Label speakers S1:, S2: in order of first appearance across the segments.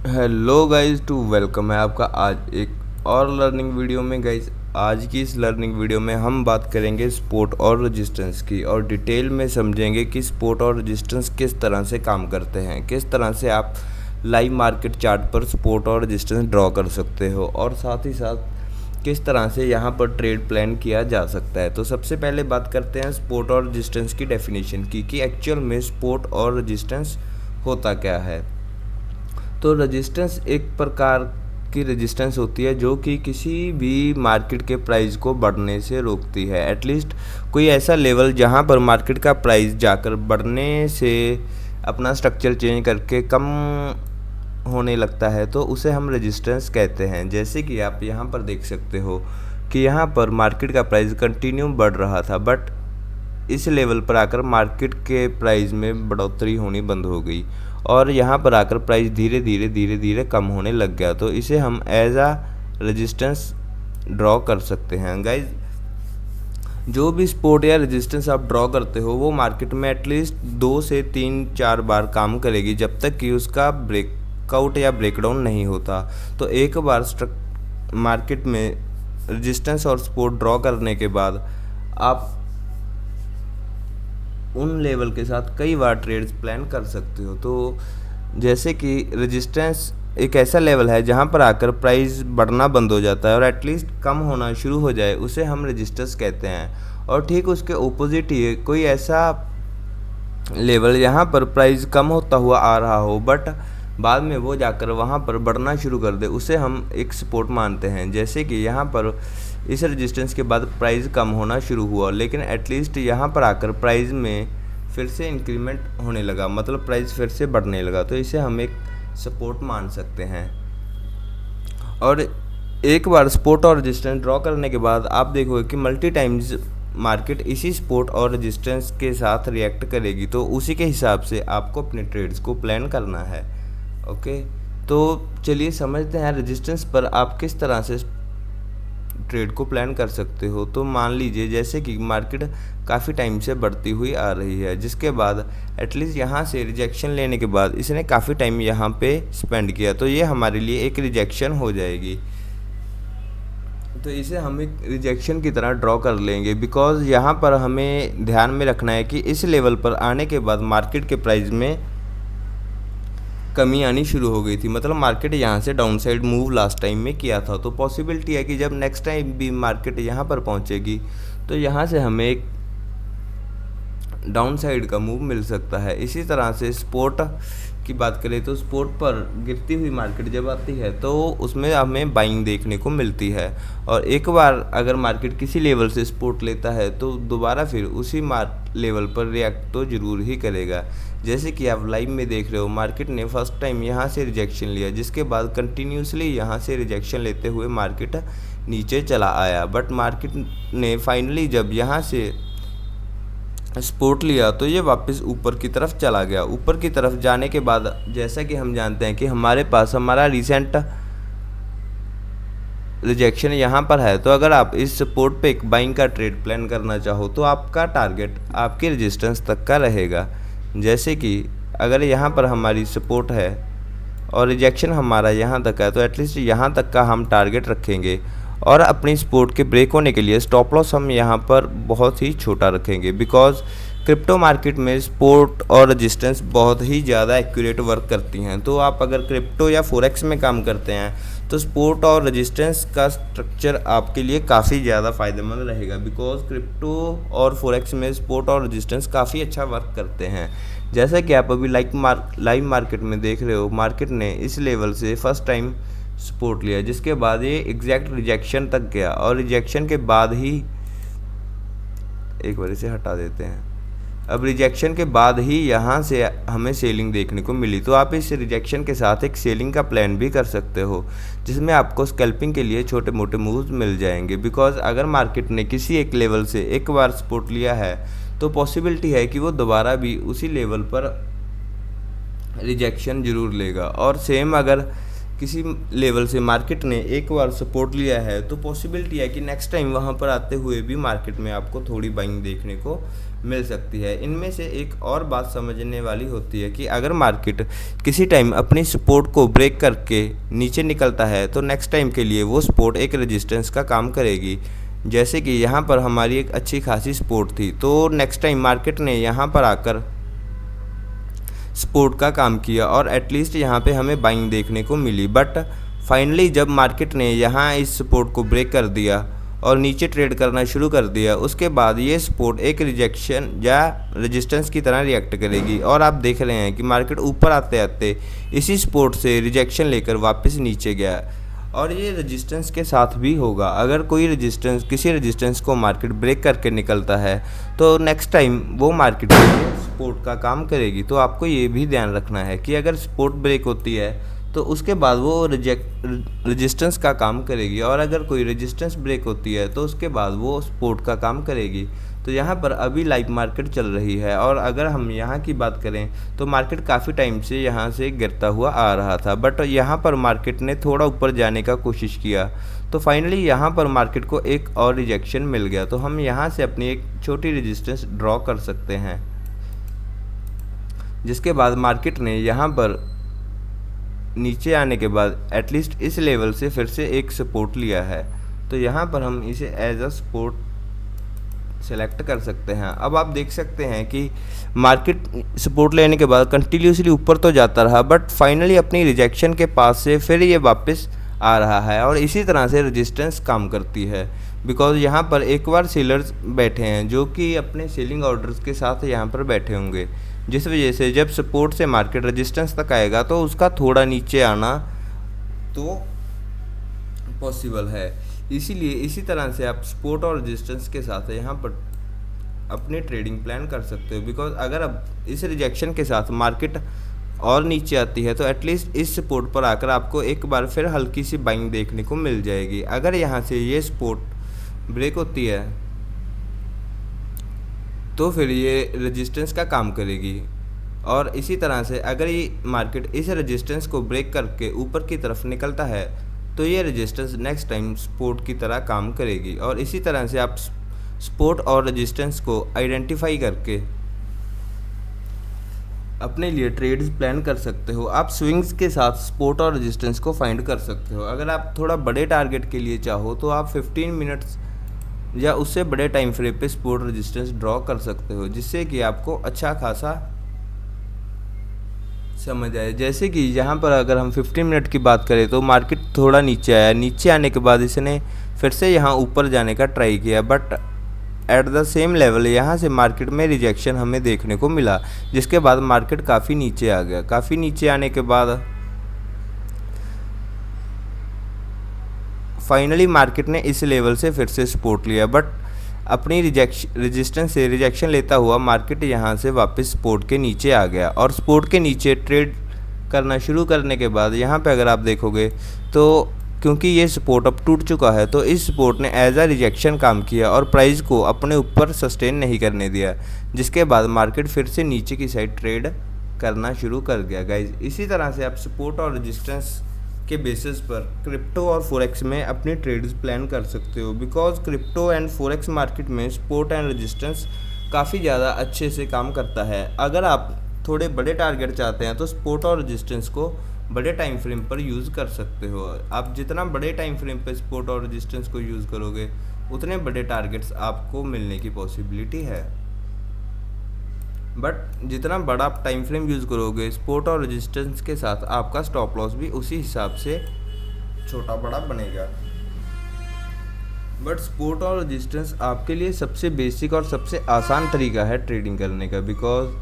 S1: Hello guys to welcome है आपका आज एक और लर्निंग वीडियो में। गाइस आज की इस लर्निंग वीडियो में हम बात करेंगे सपोर्ट और रेजिस्टेंस की, और डिटेल में समझेंगे कि सपोर्ट और रेजिस्टेंस किस तरह से काम करते हैं, किस तरह से आप लाइव मार्केट चार्ट पर सपोर्ट और रेजिस्टेंस ड्रॉ कर सकते हो, और साथ ही साथ किस तरह से यहाँ पर ट्रेड प्लान किया जा सकता है। तो सबसे पहले बात करते हैं सपोर्ट और रेजिस्टेंस की डेफिनेशन की, कि एक्चुअल में सपोर्ट और रेजिस्टेंस होता क्या है। तो रेजिस्टेंस एक प्रकार की रेजिस्टेंस होती है जो कि किसी भी मार्केट के प्राइस को बढ़ने से रोकती है। एटलीस्ट कोई ऐसा लेवल जहां पर मार्केट का प्राइस जाकर बढ़ने से अपना स्ट्रक्चर चेंज करके कम होने लगता है, तो उसे हम रेजिस्टेंस कहते हैं। जैसे कि आप यहां पर देख सकते हो कि यहां पर मार्केट का प्राइस कंटिन्यू बढ़ रहा था, बट इस लेवल पर आकर मार्केट के प्राइस में बढ़ोतरी होनी बंद हो गई और यहाँ पर आकर प्राइस धीरे धीरे कम होने लग गया। तो इसे हम एज आ रेजिस्टेंस ड्रॉ कर सकते हैं। गाइज, जो भी सपोर्ट या रेजिस्टेंस आप ड्रॉ करते हो वो मार्केट में एटलीस्ट 2 से 3-4 बार काम करेगी, जब तक कि उसका ब्रेकआउट या ब्रेकडाउन नहीं होता। तो एक बार मार्केट में रेजिस्टेंस और सपोर्ट ड्रॉ करने के बाद आप उन लेवल के साथ कई बार ट्रेड्स प्लान कर सकते हो। तो जैसे कि रेजिस्टेंस एक ऐसा लेवल है जहां पर आकर प्राइस बढ़ना बंद हो जाता है और एटलीस्ट कम होना शुरू हो जाए, उसे हम रेजिस्टेंस कहते हैं। और ठीक उसके ओपोजिट ही कोई ऐसा लेवल यहाँ पर प्राइस कम होता हुआ आ रहा हो बट बाद में वो जाकर वहाँ पर बढ़ना शुरू कर दे, उसे हम एक सपोर्ट मानते हैं। जैसे कि यहाँ पर इस रेजिस्टेंस के बाद प्राइस कम होना शुरू हुआ, लेकिन एटलीस्ट यहाँ पर आकर प्राइस में फिर से इंक्रीमेंट होने लगा, मतलब प्राइस फिर से बढ़ने लगा, तो इसे हम एक सपोर्ट मान सकते हैं। और एक बार सपोर्ट और रेजिस्टेंस ड्रॉ करने के बाद आप देखोगे कि मल्टी टाइम्स मार्केट इसी सपोर्ट और रेजिस्टेंस के साथ रिएक्ट करेगी। तो उसी के हिसाब से आपको अपने ट्रेड्स को प्लान करना है। ओके, तो चलिए समझते हैं रेजिस्टेंस पर आप किस तरह से ट्रेड को प्लान कर सकते हो। तो मान लीजिए जैसे कि मार्केट काफ़ी टाइम से बढ़ती हुई आ रही है, जिसके बाद एटलीस्ट यहाँ से रिजेक्शन लेने के बाद इसने काफ़ी टाइम यहाँ पे स्पेंड किया, तो ये हमारे लिए एक रिजेक्शन हो जाएगी। तो इसे हम एक रिजेक्शन की तरह ड्रॉ कर लेंगे, बिकॉज यहाँ पर हमें ध्यान में रखना है कि इस लेवल पर आने के बाद मार्केट के प्राइस में कमी आनी शुरू हो गई थी, मतलब मार्केट यहाँ से down side move last time में किया था। तो पॉसिबिलिटी है कि जब नेक्स्ट टाइम भी मार्केट यहाँ पर पहुँचेगी तो यहाँ से हमें एक डाउन साइड का मूव मिल सकता है। इसी तरह से सपोर्ट की बात करें तो सपोर्ट पर गिरती हुई मार्केट जब आती है तो उसमें हमें बाइंग देखने को मिलती है, और एक बार अगर मार्केट किसी लेवल से सपोर्ट लेता है तो दोबारा फिर उसी लेवल पर रिएक्ट तो ज़रूर ही करेगा। जैसे कि आप लाइव में देख रहे हो, मार्केट ने फर्स्ट टाइम यहाँ से रिजेक्शन लिया, जिसके बाद कंटिन्यूसली यहाँ से रिजेक्शन लेते हुए मार्केट नीचे चला आया, बट मार्केट ने फाइनली जब यहाँ से सपोर्ट लिया तो ये वापस ऊपर की तरफ चला गया। ऊपर की तरफ जाने के बाद जैसा कि हम जानते हैं कि हमारे पास हमारा रिसेंट रिजेक्शन यहाँ पर है, तो अगर आप इस सपोर्ट पे एक बाइंग का ट्रेड प्लान करना चाहो तो आपका टारगेट आपके रेजिस्टेंस तक का रहेगा। जैसे कि अगर यहाँ पर हमारी सपोर्ट है और रिजेक्शन हमारा यहाँ तक है, तो एटलीस्ट यहाँ तक का हम टारगेट रखेंगे, और अपनी सपोर्ट के ब्रेक होने के लिए स्टॉप लॉस हम यहाँ पर बहुत ही छोटा रखेंगे। बिकॉज क्रिप्टो मार्केट में सपोर्ट और रेजिस्टेंस बहुत ही ज़्यादा एक्यूरेट वर्क करती हैं। तो आप अगर क्रिप्टो या फोरेक्स में काम करते हैं तो सपोर्ट और रेजिस्टेंस का स्ट्रक्चर आपके लिए काफ़ी ज़्यादा फ़ायदेमंद रहेगा, बिकॉज क्रिप्टो और फोरेक्स में सपोर्ट और रेजिस्टेंस काफ़ी अच्छा वर्क करते हैं। जैसा कि आप अभी लाइव मार्केट में देख रहे हो, मार्केट ने इस लेवल से फर्स्ट टाइम सपोर्ट लिया, जिसके बाद ये एग्जैक्ट रिजेक्शन तक गया, और रिजेक्शन के बाद ही एक बार इसे हटा देते हैं। अब रिजेक्शन के बाद ही यहाँ से हमें सेलिंग देखने को मिली, तो आप इस रिजेक्शन के साथ एक सेलिंग का प्लान भी कर सकते हो, जिसमें आपको स्कैल्पिंग के लिए छोटे मोटे मूव्स मिल जाएंगे। बिकॉज अगर मार्केट ने किसी एक लेवल से एक बार सपोर्ट लिया है तो पॉसिबिलिटी है कि वो दोबारा भी उसी लेवल पर रिजेक्शन जरूर लेगा, और सेम अगर किसी लेवल से मार्केट ने एक बार सपोर्ट लिया है तो पॉसिबिलिटी है कि नेक्स्ट टाइम वहाँ पर आते हुए भी मार्केट में आपको थोड़ी बाइंग देखने को मिल सकती है। इनमें से एक और बात समझने वाली होती है कि अगर मार्केट किसी टाइम अपनी सपोर्ट को ब्रेक करके नीचे निकलता है तो नेक्स्ट टाइम के लिए वो सपोर्ट एक रेजिस्टेंस का काम करेगी। जैसे कि यहाँ पर हमारी एक अच्छी खासी सपोर्ट थी, तो नेक्स्ट टाइम मार्केट ने यहाँ पर आकर सपोर्ट का काम किया और एटलीस्ट यहाँ पे हमें बाइंग देखने को मिली। बट फाइनली जब मार्केट ने यहाँ इस सपोर्ट को ब्रेक कर दिया और नीचे ट्रेड करना शुरू कर दिया, उसके बाद ये सपोर्ट एक रिजेक्शन या रेजिस्टेंस की तरह रिएक्ट करेगी और आप देख रहे हैं कि मार्केट ऊपर आते आते इसी सपोर्ट से रिजेक्शन लेकर वापस नीचे गया और ये रेजिस्टेंस के साथ भी होगा। अगर कोई रेजिस्टेंस किसी रेजिस्टेंस को मार्केट ब्रेक करके निकलता है तो नेक्स्ट टाइम वो मार्केट सपोर्ट का काम करेगी। तो आपको ये भी ध्यान रखना है कि अगर सपोर्ट ब्रेक होती है तो उसके बाद वो रेजिस्टेंस का काम करेगी और अगर कोई रेजिस्टेंस ब्रेक होती है तो उसके बाद वो सपोर्ट का काम करेगी। तो यहाँ पर अभी लाइव मार्केट चल रही है और अगर हम यहाँ की बात करें तो मार्केट काफ़ी टाइम से यहाँ से गिरता हुआ आ रहा था, बट यहाँ पर मार्केट ने थोड़ा ऊपर जाने का कोशिश किया तो फाइनली यहाँ पर मार्केट को एक और रिजेक्शन मिल गया। तो हम यहाँ से अपनी एक छोटी रेजिस्टेंस ड्रॉ कर सकते हैं, जिसके बाद मार्केट ने यहाँ पर नीचे आने के बाद एटलीस्ट इस लेवल से फिर से एक सपोर्ट लिया है। तो यहाँ पर हम इसे एज अ सपोर्ट सेलेक्ट कर सकते हैं। अब आप देख सकते हैं कि मार्केट सपोर्ट लेने के बाद कंटिन्यूसली ऊपर तो जाता रहा, बट फाइनली अपनी रिजेक्शन के पास से फिर ये वापस आ रहा है और इसी तरह से रेजिस्टेंस काम करती है। बिकॉज यहाँ पर एक बार सेलर्स बैठे हैं जो कि अपने सेलिंग ऑर्डर्स के साथ यहाँ पर बैठे होंगे, जिस वजह से जब सपोर्ट से मार्केट रेजिस्टेंस तक आएगा तो उसका थोड़ा नीचे आना तो पॉसिबल है। इसीलिए इसी तरह से आप सपोर्ट और रेजिस्टेंस के साथ यहाँ पर अपने ट्रेडिंग प्लान कर सकते हो। बिकॉज अगर अब इस रिजेक्शन के साथ मार्केट और नीचे आती है तो एटलीस्ट इस सपोर्ट पर आकर आपको एक बार फिर हल्की सी बाइंग देखने को मिल जाएगी। अगर यहाँ से ये सपोर्ट ब्रेक होती है तो फिर ये रेजिस्टेंस का काम करेगी और इसी तरह से अगर ये मार्केट इस रेजिस्टेंस को ब्रेक करके ऊपर की तरफ निकलता है तो ये रेजिस्टेंस नेक्स्ट टाइम सपोर्ट की तरह काम करेगी। और इसी तरह से आप सपोर्ट और रेजिस्टेंस को आइडेंटिफाई करके अपने लिए ट्रेड्स प्लान कर सकते हो। आप स्विंग्स के साथ सपोर्ट और रेजिस्टेंस को फाइंड कर सकते हो। अगर आप थोड़ा बड़े टारगेट के लिए चाहो तो आप 15 मिनट्स या उससे बड़े टाइम फ्रेम पे सपोर्ट रेजिस्टेंस ड्रॉ कर सकते हो, जिससे कि आपको अच्छा खासा समझ आए। जैसे कि यहाँ पर अगर हम 15 मिनट की बात करें तो मार्केट थोड़ा नीचे आया, नीचे आने के बाद इसने फिर से यहाँ ऊपर जाने का ट्राई किया, but at the same level यहाँ से मार्केट में रिजेक्शन हमें देखने को मिला, जिसके बाद मार्केट काफ़ी नीचे आ गया। काफ़ी नीचे आने के बाद फाइनली मार्केट ने इस लेवल से फिर से सपोर्ट लिया, बट अपनी रेजिस्टेंस से रिजेक्शन लेता हुआ मार्केट यहाँ से वापस सपोर्ट के नीचे आ गया और सपोर्ट के नीचे ट्रेड करना शुरू करने के बाद यहाँ पे अगर आप देखोगे तो क्योंकि ये सपोर्ट अब टूट चुका है तो इस सपोर्ट ने एज अ रिजेक्शन काम किया और प्राइस को अपने ऊपर सस्टेन नहीं करने दिया, जिसके बाद मार्केट फिर से नीचे की साइड ट्रेड करना शुरू कर गया। गाइज इसी तरह से आप सपोर्ट और रेजिस्टेंस के बेसिस पर क्रिप्टो और फॉरेक्स में अपनी ट्रेड्स प्लान कर सकते हो। Because crypto and forex market में सपोर्ट एंड रेजिस्टेंस काफ़ी ज़्यादा अच्छे से काम करता है। अगर आप थोड़े बड़े टारगेट चाहते हैं तो सपोर्ट और रेजिस्टेंस को बड़े टाइम फ्रेम पर यूज़ कर सकते हो। आप जितना बड़े टाइम फ्रेम पर सपोर्ट और रेजिस्टेंस को यूज़ करोगे उतने बड़े टारगेट्स आपको मिलने की पॉसिबिलिटी है, बट जितना बड़ा आप टाइम फ्रेम यूज़ करोगे सपोर्ट और रेजिस्टेंस के साथ आपका स्टॉप लॉस भी उसी हिसाब से छोटा बड़ा बनेगा। बट सपोर्ट और रेजिस्टेंस आपके लिए सबसे बेसिक और सबसे आसान तरीका है ट्रेडिंग करने का। बिकॉज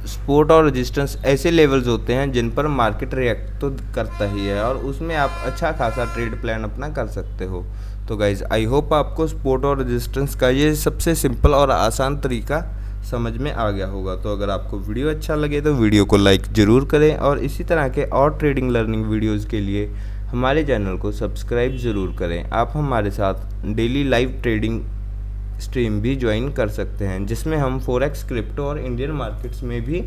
S1: सपोर्ट और रेजिस्टेंस ऐसे लेवल्स होते हैं जिन पर मार्केट रिएक्ट तो करता ही है और उसमें आप अच्छा खासा ट्रेड प्लान अपना कर सकते हो। तो गाइज आई होप आपको सपोर्ट और रेजिस्टेंस का ये सबसे सिंपल और आसान तरीका समझ में आ गया होगा। तो अगर आपको वीडियो अच्छा लगे तो वीडियो को लाइक ज़रूर करें और इसी तरह के और ट्रेडिंग लर्निंग वीडियोज़ के लिए हमारे चैनल को सब्सक्राइब ज़रूर करें। आप हमारे साथ डेली लाइव ट्रेडिंग स्ट्रीम भी ज्वाइन कर सकते हैं जिसमें हम फॉरेक्स, क्रिप्टो और इंडियन मार्केट्स में भी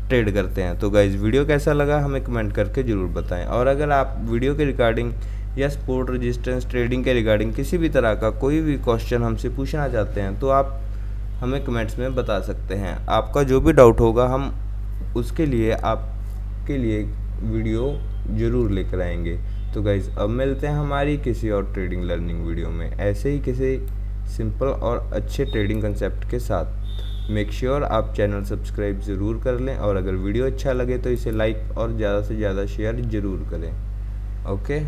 S1: ट्रेड करते हैं। तो गाइज़ वीडियो कैसा लगा हमें कमेंट करके ज़रूर बताएं और अगर आप वीडियो के रिगार्डिंग या सपोर्ट रेजिस्टेंस ट्रेडिंग के रिगार्डिंग किसी भी तरह का कोई भी क्वेश्चन हमसे पूछना चाहते हैं तो आप हमें कमेंट्स में बता सकते हैं। आपका जो भी डाउट होगा हम उसके लिए आपके लिए वीडियो ज़रूर लेकर आएंगे। तो गाइज़ अब मिलते हैं हमारी किसी और ट्रेडिंग लर्निंग वीडियो में ऐसे ही किसी सिंपल और अच्छे ट्रेडिंग कंसेप्ट के साथ। मेक श्योर आप चैनल सब्सक्राइब ज़रूर कर लें और अगर वीडियो अच्छा लगे तो इसे लाइक और ज़्यादा से ज़्यादा शेयर ज़रूर करें। ओके।